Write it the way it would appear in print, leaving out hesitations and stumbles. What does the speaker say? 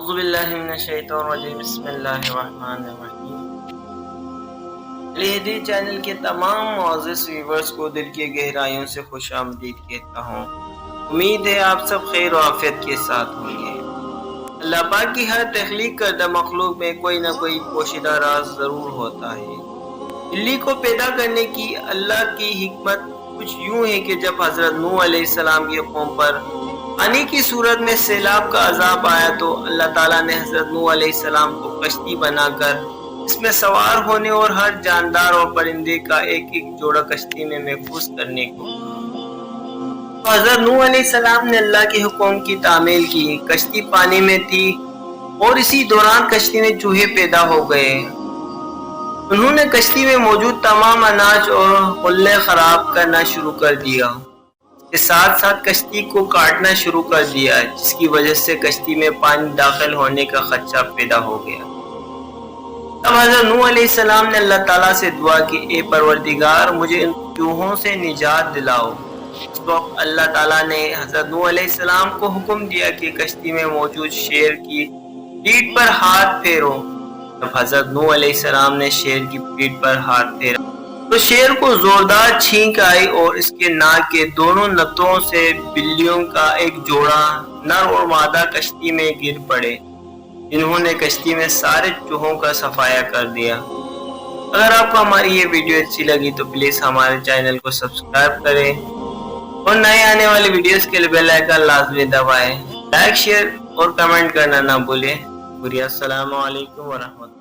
اعوذ باللہ من الشیطان الرجیم بسم اللہ الرحمن الرحیم۔ الہدی چینل کے تمام معزز ویورز کو دل کی گہرائیوں سے خوش آمدید کہتا ہوں۔ امید ہے آپ سب خیر و عافیت کے ساتھ ہوں گے۔ اللہ پاک کی ہر تخلیق کردہ مخلوق میں کوئی نہ کوئی پوشیدہ راز ضرور ہوتا ہے۔ بلی کو پیدا کرنے کی اللہ کی حکمت کچھ یوں ہے کہ جب حضرت نوح علیہ السلام کی قوم پر پانی کی صورت میں سیلاب کا عذاب آیا تو اللہ تعالیٰ نے حضرت نوح علیہ السلام کو کشتی بنا کر اس میں سوار ہونے اور ہر جاندار اور پرندے کا ایک ایک جوڑا کشتی میں محفوظ کرنے کو کہا۔ حضرت نوح علیہ السلام نے اللہ کے حکم کی تعمیل کی۔ کشتی پانی میں تھی اور اسی دوران کشتی میں چوہے پیدا ہو گئے۔ انہوں نے کشتی میں موجود تمام اناج اور غلے خراب کرنا شروع کر دیا۔ اس کے ساتھ ساتھ کشتی کو کاٹنا شروع کر دیا، جس کی وجہ سے کشتی میں پانی داخل ہونے کا خدشہ پیدا ہو گیا۔ تب حضرت نوح علیہ السلام نے اللہ تعالیٰ سے دعا کی، اے پروردگار مجھے ان چوہوں سے نجات دلاؤ۔ اس وقت اللہ تعالیٰ نے حضرت نوح علیہ السلام کو حکم دیا کہ کشتی میں موجود شیر کی پیٹھ پر ہاتھ پھیرو۔ جب حضرت نوح علیہ السلام نے شیر کی پیٹھ پر ہاتھ پھیرا تو شیر کو زوردار چھینک آئی اور اس کے ناک کے دونوں نتوں سے بلیوں کا ایک جوڑا نر اور مادہ کشتی میں گر پڑے، جنہوں نے کشتی میں سارے چوہوں کا صفایا کر دیا۔ اگر آپ کو ہماری یہ ویڈیو اچھی لگی تو پلیز ہمارے چینل کو سبسکرائب کریں اور نئے آنے والی ویڈیوز کے لیے بیل آئیکن لازمی دبائیں۔ لائک، شیئر اور کمنٹ کرنا نہ بھولیں۔ السلام علیکم ورحمۃ اللہ۔